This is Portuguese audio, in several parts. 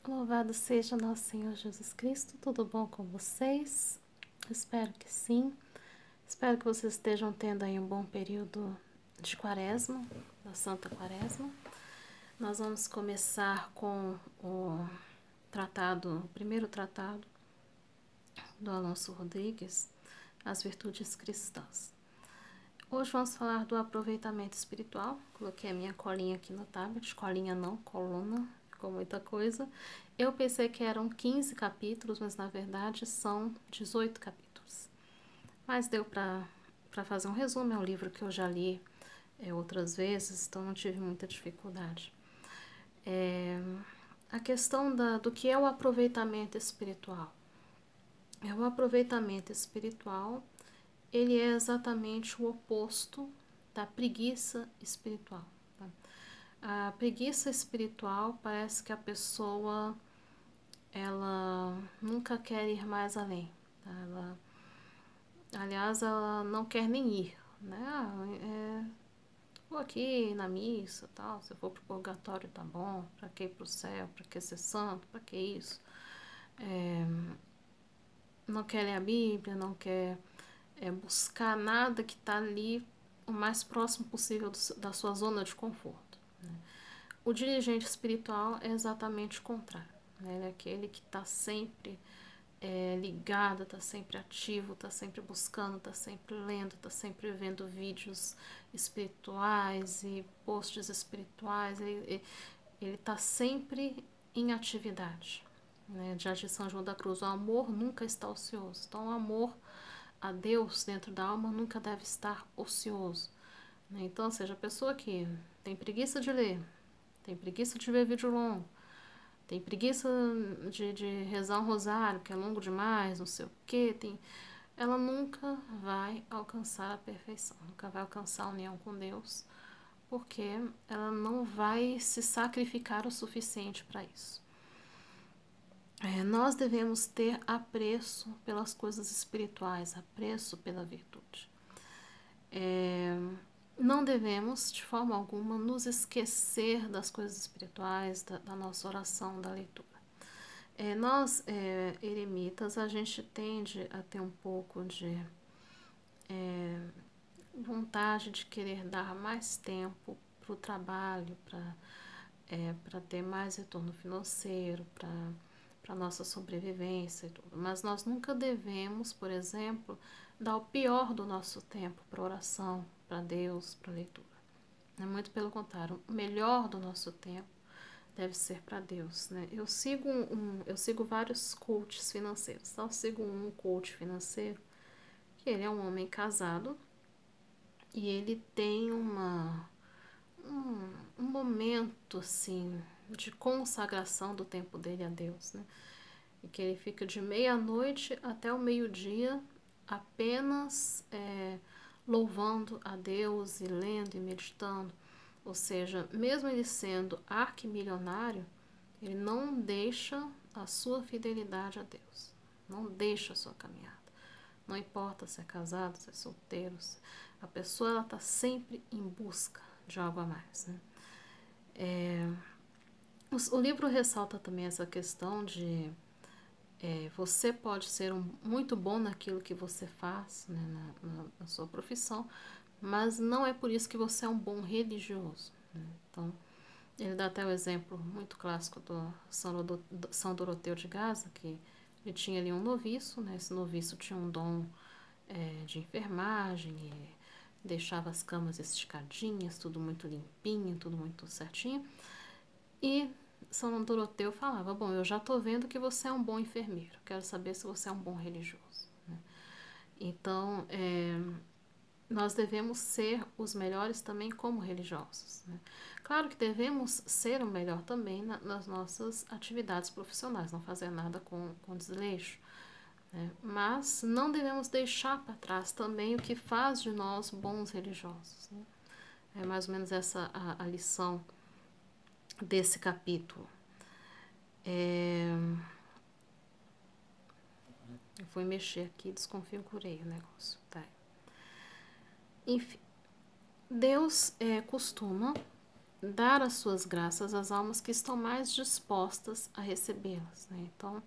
Louvado seja nosso Senhor Jesus Cristo, tudo bom com vocês? Espero que sim. Espero que vocês estejam tendo aí um bom período de quaresma, da Santa Quaresma. Nós vamos começar com o primeiro tratado do Alonso Rodrigues, As Virtudes Cristãs. Hoje vamos falar do aproveitamento espiritual. Coloquei a minha colinha aqui no tablet, colinha não, coluna, ficou muita coisa. Eu pensei que eram 15 capítulos, mas na verdade são 18 capítulos. Mas deu para fazer um resumo, é um livro que eu já li outras vezes, então não tive muita dificuldade. A questão do que é o aproveitamento espiritual. O aproveitamento espiritual, ele é exatamente o oposto da preguiça espiritual. Tá? A preguiça espiritual parece que a pessoa ela nunca quer ir mais além. Tá? Aliás, ela não quer nem ir. Né? Vou aqui na missa, tal, se eu for pro purgatório tá bom, pra que ir pro céu, pra que ser santo, pra que isso? Não quer ler a Bíblia, não quer buscar nada que está ali o mais próximo possível da sua zona de conforto. Né? O dirigente espiritual é exatamente o contrário. Né? Ele é aquele que está sempre ligado, está sempre ativo, está sempre buscando, está sempre lendo, está sempre vendo vídeos espirituais e posts espirituais. Ele está sempre em atividade. Né? Já de São João da Cruz, o amor nunca está ocioso. Então, o amor a Deus dentro da alma nunca deve estar ocioso. Né? Então, ou seja, a pessoa que tem preguiça de ler, tem preguiça de ver vídeo longo, tem preguiça de rezar um rosário, que é longo demais, não sei o quê, ela nunca vai alcançar a perfeição, nunca vai alcançar a união com Deus, porque ela não vai se sacrificar o suficiente para isso. Nós devemos ter apreço pelas coisas espirituais, apreço pela virtude. Não devemos, de forma alguma, nos esquecer das coisas espirituais, da nossa oração, da leitura. Nós, eremitas, a gente tende a ter um pouco de vontade de querer dar mais tempo para o trabalho, para ter mais retorno financeiro, para nossa sobrevivência e tudo. Mas nós nunca devemos, por exemplo, dar o pior do nosso tempo para oração, para Deus, para leitura. Muito pelo contrário, o melhor do nosso tempo deve ser para Deus. Né? Eu sigo vários coaches financeiros. Então, eu sigo um coach financeiro, que ele é um homem casado, e ele tem um momento assim de consagração do tempo dele a Deus, né? E que ele fica de meia-noite até o meio-dia apenas louvando a Deus e lendo e meditando. Ou seja, mesmo ele sendo arquimilionário, ele não deixa a sua fidelidade a Deus, não deixa a sua caminhada. Não importa se é casado, se é solteiro, a pessoa está sempre em busca de algo a mais. Né? O livro ressalta também essa questão de você pode ser muito bom naquilo que você faz, né, na sua profissão, mas não é por isso que você é um bom religioso. Né? Então, ele dá até o exemplo muito clássico do São Doroteu de Gaza, que ele tinha ali um noviço, né? Esse noviço tinha um dom de enfermagem, e deixava as camas esticadinhas, tudo muito limpinho, tudo muito certinho. E São Doroteu falava, bom, eu já estou vendo que você é um bom enfermeiro, quero saber se você é um bom religioso. Né? Então, nós devemos ser os melhores também como religiosos. Né? Claro que devemos ser o melhor também nas nossas atividades profissionais, não fazer nada com desleixo. Né? Mas não devemos deixar para trás também o que faz de nós bons religiosos. Né? É mais ou menos essa a lição desse capítulo. Eu fui mexer aqui, desconfigurei o negócio. Tá. Enfim, Deus costuma dar as suas graças às almas que estão mais dispostas a recebê-las, né? Então,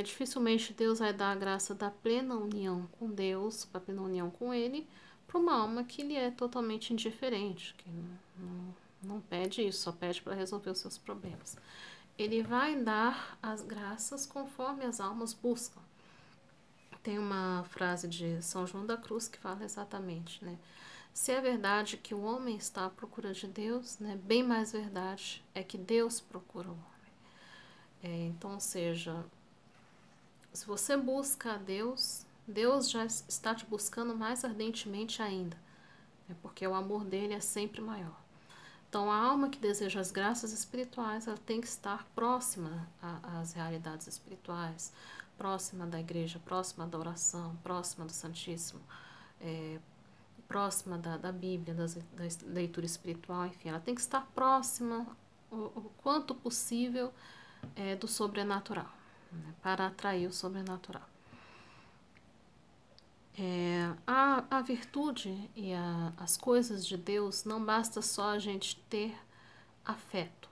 dificilmente Deus vai dar a graça da plena união com Deus, a plena união com Ele, para uma alma que lhe é totalmente indiferente, que não pede isso, só pede para resolver os seus problemas. Ele vai dar as graças conforme as almas buscam. Tem uma frase de São João da Cruz que fala exatamente, né? Se é verdade que o homem está à procura de Deus, né, bem mais verdade é que Deus procura o homem. Então, ou seja, se você busca a Deus, Deus já está te buscando mais ardentemente ainda, né, porque o amor dele é sempre maior. Então, a alma que deseja as graças espirituais, ela tem que estar próxima às realidades espirituais, próxima da igreja, próxima da oração, próxima do Santíssimo, próxima da Bíblia, da leitura espiritual, enfim, ela tem que estar próxima o quanto possível do sobrenatural, né, para atrair o sobrenatural. A virtude e as coisas de Deus, não basta só a gente ter afeto.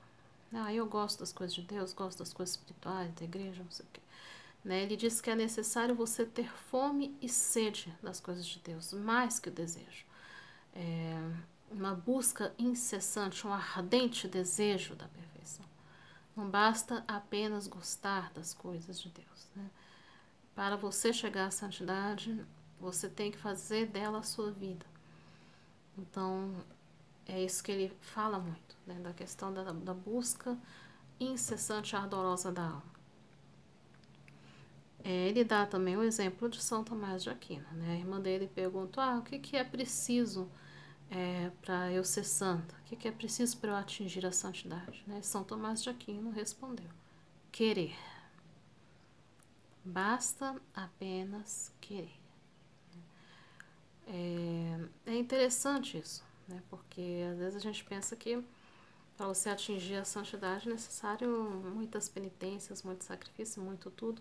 Eu gosto das coisas de Deus, gosto das coisas espirituais, da igreja, não sei o quê. Né? Ele diz que é necessário você ter fome e sede das coisas de Deus, mais que o desejo. Uma busca incessante, um ardente desejo da perfeição. Não basta apenas gostar das coisas de Deus. Né? Para você chegar à santidade, você tem que fazer dela a sua vida. Então, é isso que ele fala muito, né? Da questão da busca incessante e ardorosa da alma. Ele dá também o exemplo de São Tomás de Aquino. Né? A irmã dele perguntou, o que é preciso para eu ser santa? O que é preciso para eu atingir a santidade? Né? São Tomás de Aquino respondeu, querer. Basta apenas querer. É interessante isso, né? Porque às vezes a gente pensa que para você atingir a santidade é necessário muitas penitências, muito sacrifício, muito tudo.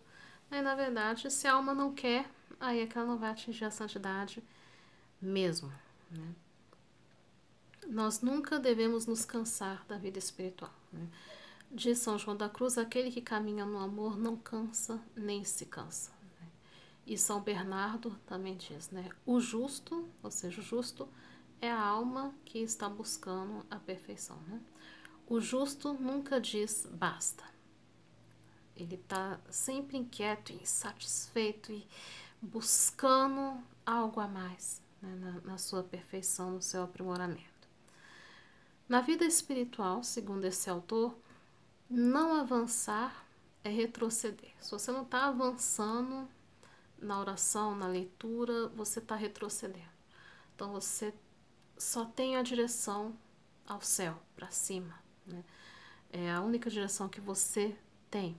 E na verdade, se a alma não quer, aí é que ela não vai atingir a santidade mesmo, né? Nós nunca devemos nos cansar da vida espiritual, né? Diz São João da Cruz, aquele que caminha no amor não cansa nem se cansa. Né? E São Bernardo também diz, né? O justo, ou seja, o justo é a alma que está buscando a perfeição, né? O justo nunca diz basta. Ele está sempre inquieto, insatisfeito e buscando algo a mais, né, na sua perfeição, no seu aprimoramento. Na vida espiritual, segundo esse autor, não avançar é retroceder. Se você não está avançando na oração, na leitura, você está retrocedendo. Então você só tem a direção ao céu, para cima. Né? É a única direção que você tem.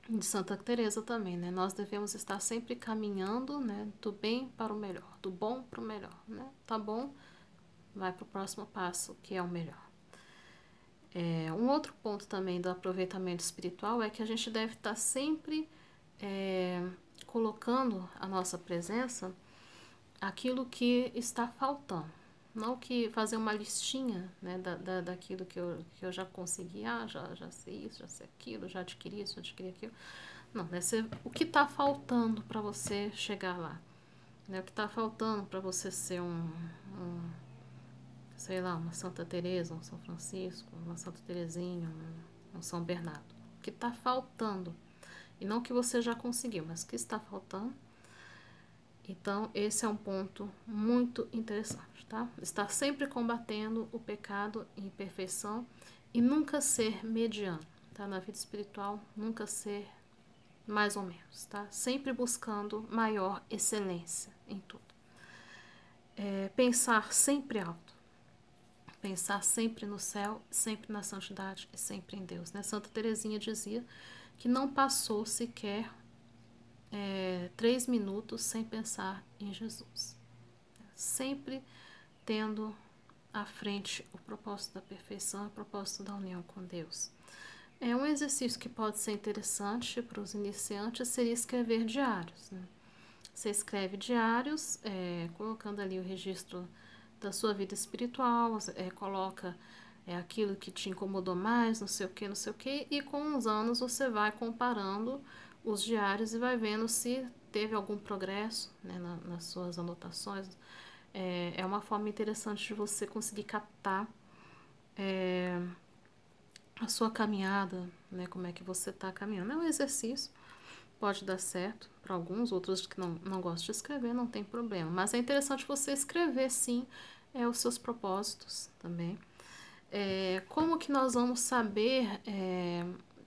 De Santa Teresa também, né? Nós devemos estar sempre caminhando, né, do bem para o melhor, do bom para o melhor, né? Tá bom, vai para o próximo passo, que é o melhor. Um outro ponto também do aproveitamento espiritual é que a gente deve estar sempre colocando à nossa presença aquilo que está faltando. Não que fazer uma listinha, né, daquilo que eu já consegui, já sei isso, já sei aquilo, já adquiri isso, já adquiri aquilo. Não, deve ser o que está faltando para você chegar lá. Né? O que está faltando para você ser sei lá, uma Santa Teresa, um São Francisco, uma Santa Teresinha, um São Bernardo. O que está faltando. E não o que você já conseguiu, mas o que está faltando. Então, esse é um ponto muito interessante, tá? Estar sempre combatendo o pecado e imperfeição e nunca ser mediano, tá? Na vida espiritual, nunca ser mais ou menos, tá? Sempre buscando maior excelência em tudo. Pensar sempre alto. Pensar sempre no céu, sempre na santidade e sempre em Deus, né? Santa Teresinha dizia que não passou sequer 3 minutos sem pensar em Jesus. Sempre tendo à frente o propósito da perfeição e o propósito da união com Deus. Um exercício que pode ser interessante para os iniciantes seria escrever diários. Né? Você escreve diários, colocando ali o registro da sua vida espiritual, coloca aquilo que te incomodou mais, não sei o que, e com os anos você vai comparando os diários e vai vendo se teve algum progresso, né, nas suas anotações. É uma forma interessante de você conseguir captar a sua caminhada, né, como é que você está caminhando. É um exercício, pode dar certo para alguns, outros que não gostam de escrever, não tem problema. Mas é interessante você escrever, sim, os seus propósitos também. Como que nós vamos saber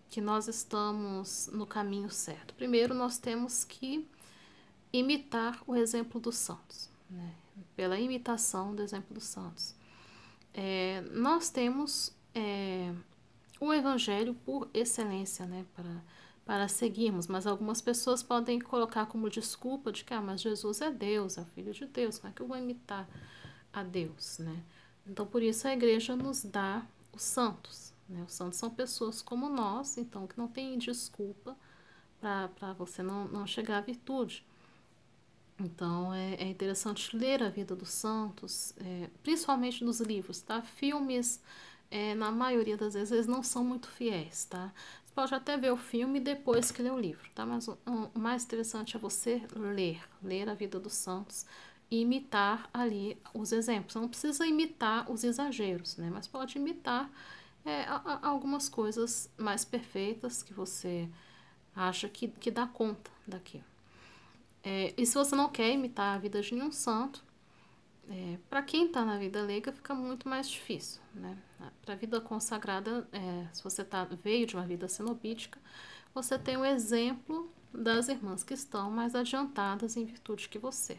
que nós estamos no caminho certo? Primeiro, nós temos que imitar o exemplo dos santos, né? Pela imitação do exemplo dos santos. Nós temos o evangelho por excelência, né, para seguirmos, mas algumas pessoas podem colocar como desculpa de que mas Jesus é Deus, é o Filho de Deus, como é que eu vou imitar a Deus, né? Então, por isso a igreja nos dá os santos, né? Os santos são pessoas como nós, então que não tem desculpa para você não chegar à virtude. Então, é interessante ler a vida dos santos, principalmente nos livros, tá? Filmes, na maioria das vezes, eles não são muito fiéis, tá? Você pode até ver o filme depois que ler o livro, tá? Mas o mais interessante é você ler a vida dos santos e imitar ali os exemplos. Você não precisa imitar os exageros, né? Mas pode imitar algumas coisas mais perfeitas que você acha que dá conta daquilo. E se você não quer imitar a vida de nenhum santo, para quem está na vida leiga fica muito mais difícil, né? Para a vida consagrada, se você veio de uma vida cenobítica, você tem o exemplo das irmãs que estão mais adiantadas em virtude que você.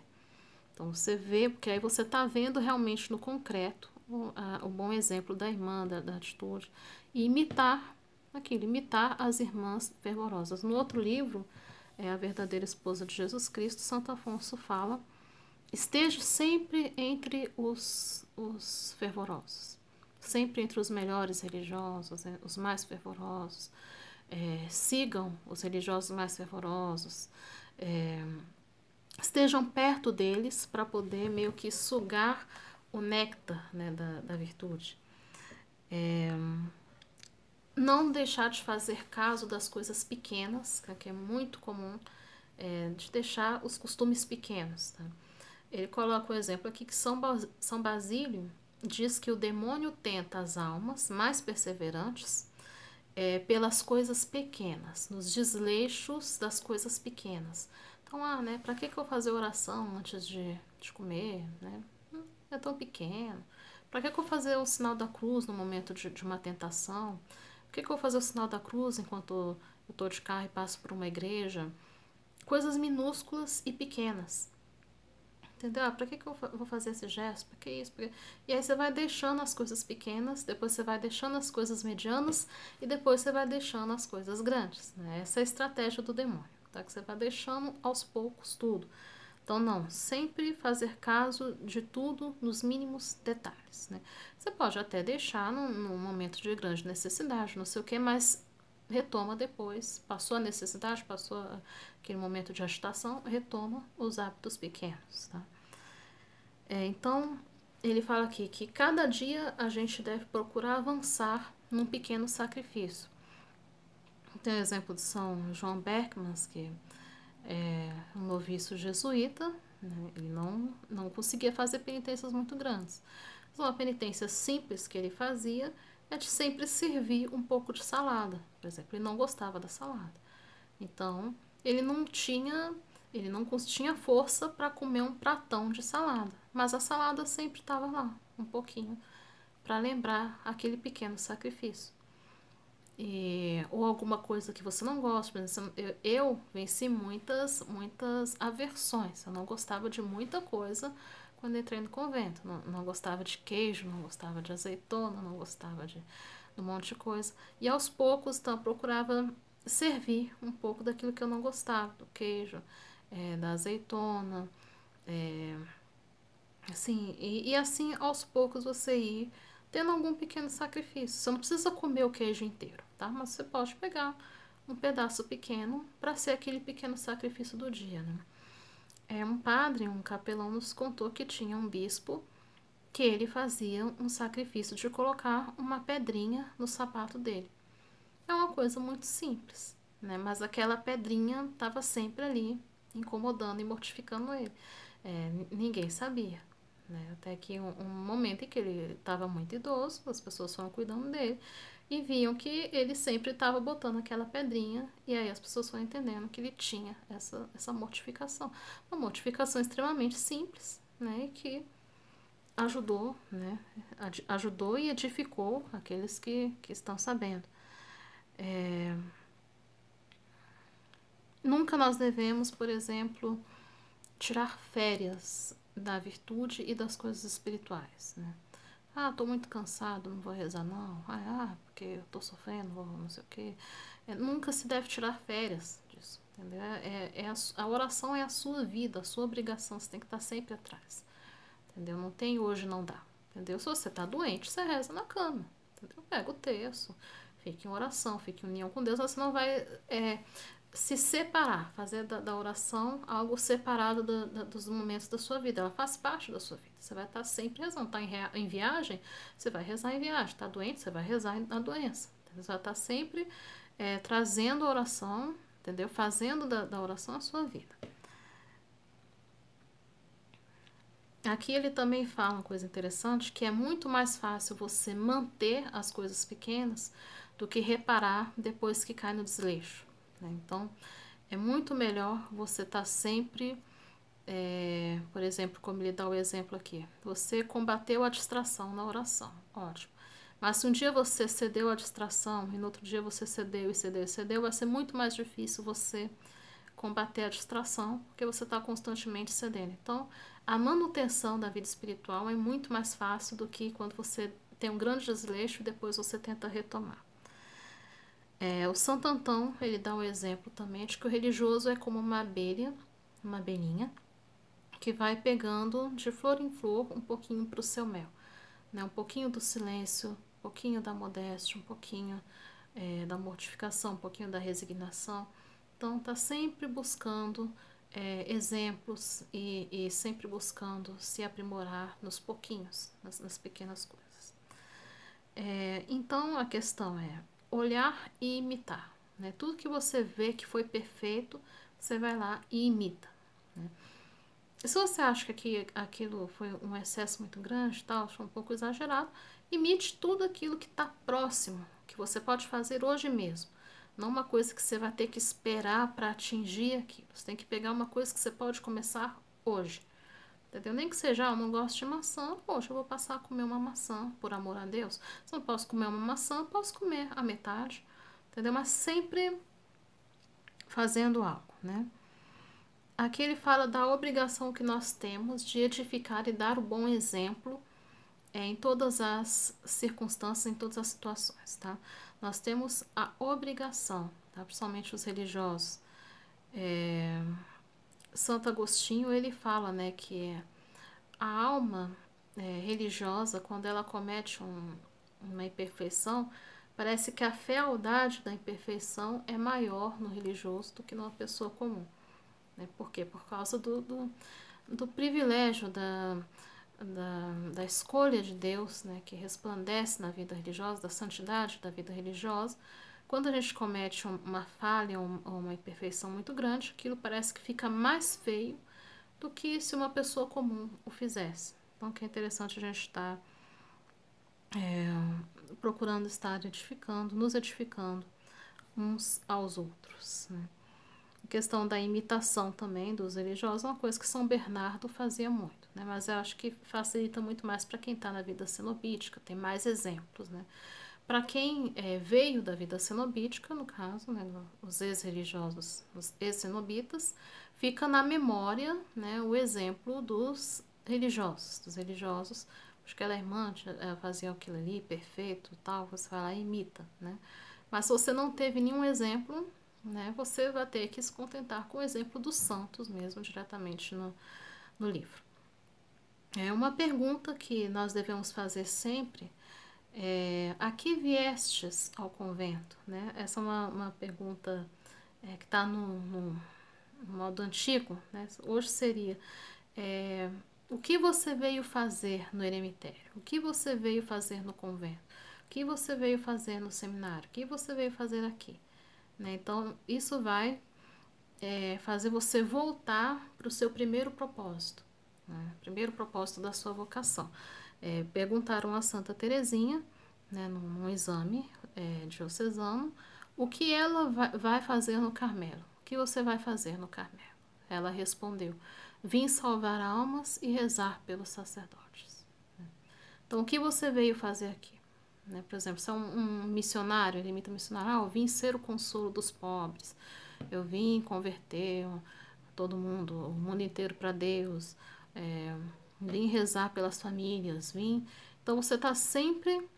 Então você vê, porque aí você está vendo realmente no concreto o bom exemplo da irmã, da atitude, e imitar aquilo, imitar as irmãs fervorosas. No outro livro, A Verdadeira Esposa de Jesus Cristo, Santo Afonso fala: esteja sempre entre os fervorosos, sempre entre os melhores religiosos, os mais fervorosos, sigam os religiosos mais fervorosos, estejam perto deles para poder meio que sugar o néctar, né, da virtude. Não deixar de fazer caso das coisas pequenas, que é muito comum, de deixar os costumes pequenos. Tá? Ele coloca o exemplo aqui que São Basílio diz que o demônio tenta as almas mais perseverantes pelas coisas pequenas, nos desleixos das coisas pequenas. Então, né, para que eu vou fazer oração antes de comer? Né? É tão pequeno. Para que eu vou fazer o sinal da cruz no momento de uma tentação? Por que eu vou fazer o sinal da cruz enquanto eu estou de carro e passo por uma igreja? Coisas minúsculas e pequenas. Entendeu? Para que eu vou fazer esse gesto? Para que isso? E aí você vai deixando as coisas pequenas, depois você vai deixando as coisas medianas e depois você vai deixando as coisas grandes. Né? Essa é a estratégia do demônio, tá? Que você vai deixando aos poucos tudo. Então, não, sempre fazer caso de tudo nos mínimos detalhes, né? Você pode até deixar num momento de grande necessidade, não sei o que, mas retoma depois. Passou a necessidade, passou aquele momento de agitação, retoma os hábitos pequenos, tá? Então, ele fala aqui que cada dia a gente deve procurar avançar num pequeno sacrifício. Tem o exemplo de São João Beckmans, que um noviço jesuíta, né? Ele não conseguia fazer penitências muito grandes. Mas uma penitência simples que ele fazia é de sempre servir um pouco de salada. Por exemplo, ele não gostava da salada. Então, ele não tinha força para comer um pratão de salada. Mas a salada sempre estava lá, um pouquinho, para lembrar aquele pequeno sacrifício. Ou alguma coisa que você não gosta. Por exemplo, eu venci muitas aversões. Eu não gostava de muita coisa quando entrei no convento. Não gostava de queijo, não gostava de azeitona, não gostava de um monte de coisa. E aos poucos, então, eu procurava servir um pouco daquilo que eu não gostava, do queijo, da azeitona, assim, e assim aos poucos você ir tendo algum pequeno sacrifício. Você não precisa comer o queijo inteiro, tá? Mas você pode pegar um pedaço pequeno para ser aquele pequeno sacrifício do dia, né? Um padre, um capelão nos contou que tinha um bispo que ele fazia um sacrifício de colocar uma pedrinha no sapato dele. É uma coisa muito simples, né? Mas aquela pedrinha estava sempre ali, incomodando e mortificando ele. Ninguém sabia, né? Até que um momento em que ele estava muito idoso, as pessoas foram cuidando dele e viam que ele sempre estava botando aquela pedrinha, e aí as pessoas foram entendendo que ele tinha essa mortificação. Uma mortificação extremamente simples, né? E que ajudou, né? Ajudou e edificou aqueles que estão sabendo. Nunca nós devemos, por exemplo, tirar férias da virtude e das coisas espirituais, né? Ah, tô muito cansado, não vou rezar não. Porque eu tô sofrendo, não sei o quê. Nunca se deve tirar férias disso, entendeu? A oração é a sua vida, a sua obrigação, você tem que estar sempre atrás, entendeu? Não tem hoje, não dá, entendeu? Se você tá doente, você reza na cama, entendeu? Pega o terço, fique em oração, fique em união com Deus, você não vai se separar, fazer da oração algo separado dos momentos da sua vida. Ela faz parte da sua vida. Você vai estar sempre rezando. Está em viagem, você vai rezar em viagem. Está doente, você vai rezar na doença. Entendeu? Você vai estar sempre trazendo a oração, entendeu? Fazendo da oração a sua vida. Aqui ele também fala uma coisa interessante, que é muito mais fácil você manter as coisas pequenas do que reparar depois que cai no desleixo, né? Então, é muito melhor você estar sempre, por exemplo, como ele dá o exemplo aqui, você combateu a distração na oração, ótimo. Mas se um dia você cedeu à distração e no outro dia você cedeu e cedeu e cedeu, vai ser muito mais difícil você combater a distração, porque você está constantemente cedendo. Então, a manutenção da vida espiritual é muito mais fácil do que quando você tem um grande desleixo e depois você tenta retomar. O Santo Antão, ele dá um exemplo também de que o religioso é como uma abelha, uma abelhinha, que vai pegando de flor em flor um pouquinho para o seu mel, né? Um pouquinho do silêncio, um pouquinho da modéstia, um pouquinho da mortificação, um pouquinho da resignação. Então, está sempre buscando exemplos e sempre buscando se aprimorar nos pouquinhos, nas pequenas coisas. Então, a questão é olhar e imitar, né? Tudo que você vê que foi perfeito, você vai lá e imita, né? E se você acha que aquilo foi um excesso muito grande, tal, achou um pouco exagerado, imite tudo aquilo que está próximo, que você pode fazer hoje mesmo. Não uma coisa que você vai ter que esperar para atingir aquilo. Você tem que pegar uma coisa que você pode começar hoje. Entendeu? Nem que seja, eu não gosto de maçã, poxa, eu vou passar a comer uma maçã, por amor a Deus. Se eu não posso comer uma maçã, eu posso comer a metade. Entendeu? Mas sempre fazendo algo, né? Aqui ele fala da obrigação que nós temos de edificar e dar o bom exemplo em todas as circunstâncias, em todas as situações, tá? Nós temos a obrigação, tá? Principalmente os religiosos. Santo Agostinho, ele fala, né, que a alma religiosa, quando ela comete uma imperfeição, parece que a fealdade da imperfeição é maior no religioso do que numa pessoa comum, né? Por quê? Por causa do privilégio da escolha de Deus, né, que resplandece na vida religiosa, da santidade da vida religiosa. Quando a gente comete uma falha ou uma imperfeição muito grande, aquilo parece que fica mais feio do que se uma pessoa comum o fizesse. Então, que é interessante a gente estar procurando estar edificando, nos edificando uns aos outros, né? A questão da imitação também dos religiosos é uma coisa que São Bernardo fazia muito, né? Mas eu acho que facilita muito mais para quem está na vida cenobítica, tem mais exemplos, né? Para quem veio da vida cenobítica, no caso, né, os ex-religiosos, os ex-cenobitas, fica na memória, né, o exemplo dos religiosos. Acho que ela irmã fazia aquilo ali, perfeito, tal, você vai lá e imita, né? Mas se você não teve nenhum exemplo, né, você vai ter que se contentar com o exemplo dos santos mesmo, diretamente no livro. Uma pergunta que nós devemos fazer sempre a que viestes ao convento, né? Essa é uma pergunta que está no modo antigo, né? Hoje seria O que você veio fazer no eremitério? O que você veio fazer no convento? O que você veio fazer no seminário? O que você veio fazer aqui? Né? Então, isso vai fazer você voltar para o seu primeiro propósito, né? Primeiro propósito da sua vocação. Perguntaram a Santa Teresinha, né, num exame diocesano, o que ela vai fazer no Carmelo? O que você vai fazer no Carmelo? Ela respondeu: vim salvar almas e rezar pelos sacerdotes. Então, o que você veio fazer aqui? Né? Por exemplo, se é um missionário, eremita missionário, eu vim ser o consolo dos pobres, eu vim converter todo mundo, o mundo inteiro para Deus, vim rezar pelas famílias, vim... Então, você está sempre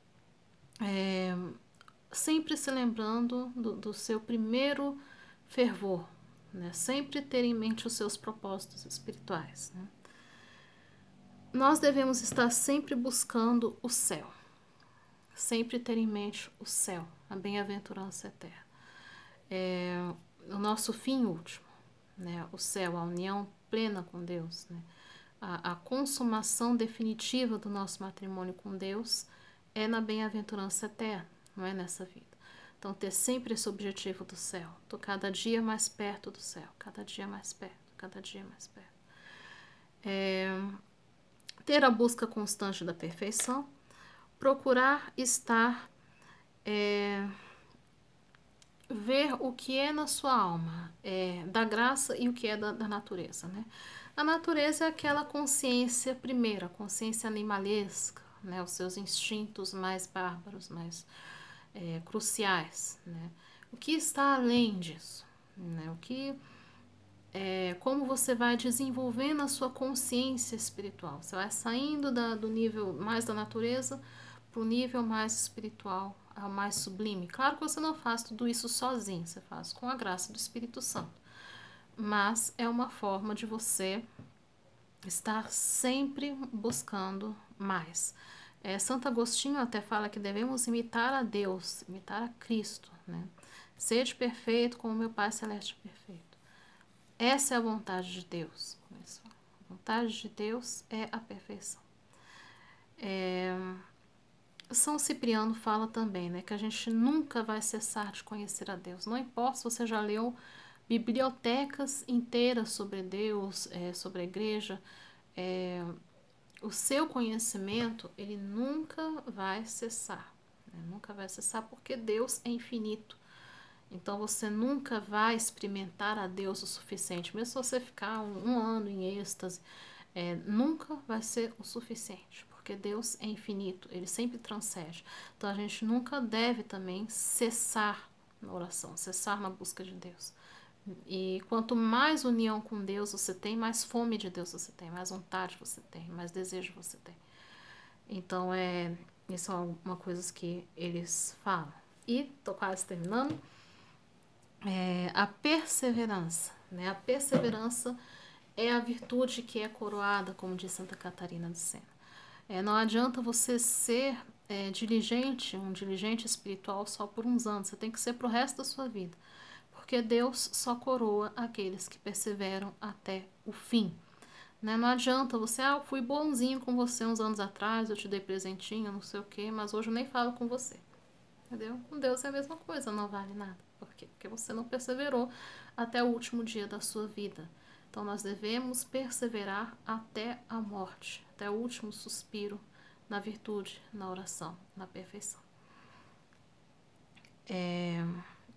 se lembrando do seu primeiro fervor, né? Sempre ter em mente os seus propósitos espirituais, né? Nós devemos estar sempre buscando o céu, sempre ter em mente o céu, a bem-aventurança eterna. O nosso fim último, né? O céu, a união plena com Deus, né? A consumação definitiva do nosso matrimônio com Deus é na bem-aventurança eterna, não é nessa vida. Então, ter sempre esse objetivo do céu. Estou cada dia mais perto do céu, cada dia mais perto, cada dia mais perto. Ter a busca constante da perfeição, procurar estar, ver o que é na sua alma, da graça e o que é da natureza, né? A natureza é aquela consciência primeira, a consciência animalesca, né? Os seus instintos mais bárbaros, mais cruciais, né? O que está além disso, né? O que como você vai desenvolvendo a sua consciência espiritual. Você vai saindo do nível mais da natureza para o nível mais espiritual, ao mais sublime. Claro que você não faz tudo isso sozinho, você faz com a graça do Espírito Santo. Mas é uma forma de você estar sempre buscando mais. Santo Agostinho até fala que devemos imitar a Deus, imitar a Cristo, né? Sede perfeito como meu Pai Celeste é perfeito. Essa é a vontade de Deus. A vontade de Deus é a perfeição. São Cipriano fala também, né, que a gente nunca vai cessar de conhecer a Deus. Não importa se você já leu bibliotecas inteiras sobre Deus, sobre a igreja, o seu conhecimento, ele nunca vai cessar. Né? Nunca vai cessar porque Deus é infinito. Então você nunca vai experimentar a Deus o suficiente. Mesmo se você ficar um ano em êxtase, nunca vai ser o suficiente. Porque Deus é infinito, Ele sempre transcende. Então a gente nunca deve também cessar na oração, cessar na busca de Deus. E quanto mais união com Deus você tem, mais fome de Deus você tem, mais vontade você tem, mais desejo você tem. Então isso é uma coisa que eles falam. E tô quase terminando. A perseverança, né? A perseverança é a virtude que é coroada, como diz Santa Catarina de Sena. Não adianta você ser diligente, um diligente espiritual só por uns anos, você tem que ser pro resto da sua vida, porque Deus só coroa aqueles que perseveram até o fim. Né? Não adianta você, eu fui bonzinho com você uns anos atrás, eu te dei presentinho, não sei o que, mas hoje eu nem falo com você. Entendeu? Com Deus é a mesma coisa, não vale nada. Por quê? Porque você não perseverou até o último dia da sua vida. Então nós devemos perseverar até a morte, até o último suspiro, na virtude, na oração, na perfeição.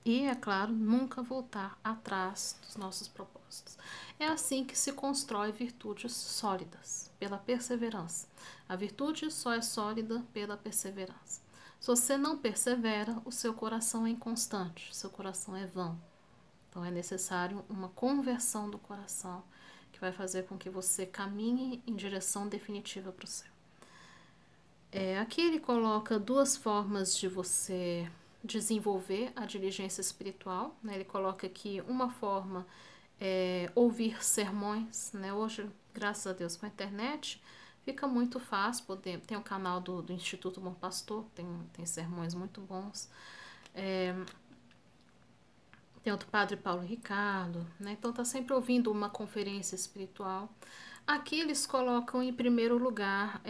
E, é claro, nunca voltar atrás dos nossos propósitos. É assim que se constrói virtudes sólidas, pela perseverança. A virtude só é sólida pela perseverança. Se você não persevera, o seu coração é inconstante, seu coração é vão. Então é necessário uma conversão do coração que vai fazer com que você caminhe em direção definitiva para o céu. Aqui ele coloca duas formas de você desenvolver a diligência espiritual. Né? Ele coloca aqui uma forma ouvir sermões. Né? Hoje, graças a Deus, com a internet, fica muito fácil. Tem o canal do Instituto Bom Pastor, tem sermões muito bons. Tem outro padre Paulo Ricardo, né? Então tá sempre ouvindo uma conferência espiritual. Aqui eles colocam em primeiro lugar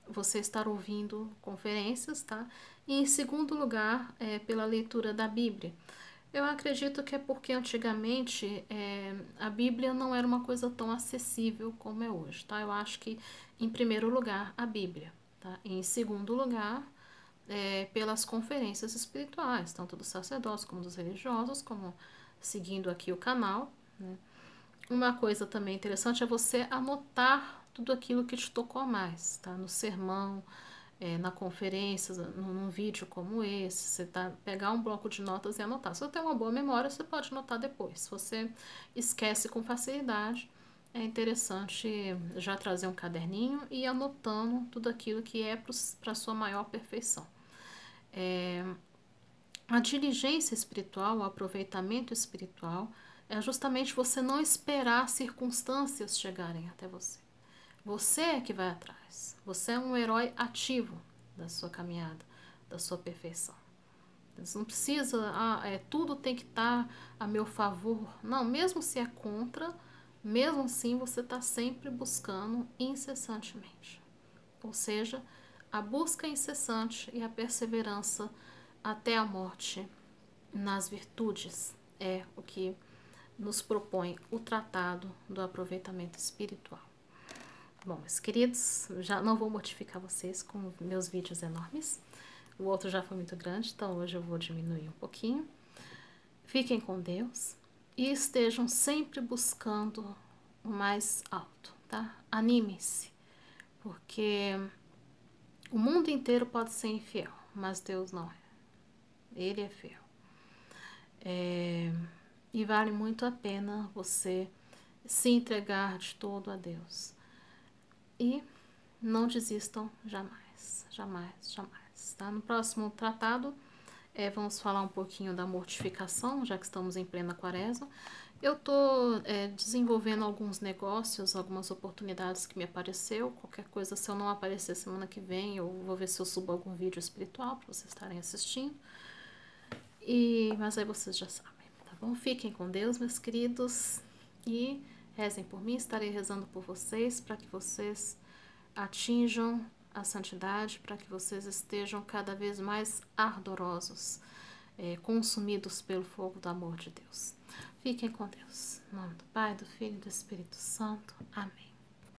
você estar ouvindo conferências, tá? E em segundo lugar, pela leitura da Bíblia. Eu acredito que é porque antigamente a Bíblia não era uma coisa tão acessível como é hoje, tá? Eu acho que em primeiro lugar a Bíblia, tá? E em segundo lugar, pelas conferências espirituais, tanto dos sacerdotes como dos religiosos, como seguindo aqui o canal, né? Uma coisa também interessante é você anotar tudo aquilo que te tocou mais, tá? No sermão, na conferência, num vídeo como esse, você pegar um bloco de notas e anotar. Se você tem uma boa memória, você pode anotar depois. Se você esquece com facilidade, é interessante já trazer um caderninho e ir anotando tudo aquilo que é para a sua maior perfeição. A diligência espiritual, o aproveitamento espiritual, é justamente você não esperar circunstâncias chegarem até você. Você é que vai atrás. Você é um herói ativo da sua caminhada, da sua perfeição. Você não precisa, tudo tem que estar a meu favor. Não, mesmo se é contra, mesmo assim você está sempre buscando incessantemente. Ou seja, a busca incessante e a perseverança até a morte nas virtudes é o que nos propõe o tratado do aproveitamento espiritual. Bom, meus queridos, já não vou mortificar vocês com meus vídeos enormes. O outro já foi muito grande, então hoje eu vou diminuir um pouquinho. Fiquem com Deus e estejam sempre buscando o mais alto, tá? Animem-se, porque o mundo inteiro pode ser infiel, mas Deus não é. Ele é fiel. E vale muito a pena você se entregar de todo a Deus. E não desistam jamais, jamais, jamais. Tá? No próximo tratado, vamos falar um pouquinho da mortificação, já que estamos em plena quaresma. Eu estou desenvolvendo alguns negócios, algumas oportunidades que me apareceu. Qualquer coisa, se eu não aparecer semana que vem, eu vou ver se eu subo algum vídeo espiritual para vocês estarem assistindo. Mas aí vocês já sabem, tá bom? Fiquem com Deus, meus queridos, e rezem por mim. Estarei rezando por vocês para que vocês atinjam a santidade, para que vocês estejam cada vez mais ardorosos, consumidos pelo fogo do amor de Deus. Fiquem com Deus. Em nome do Pai, do Filho e do Espírito Santo. Amém.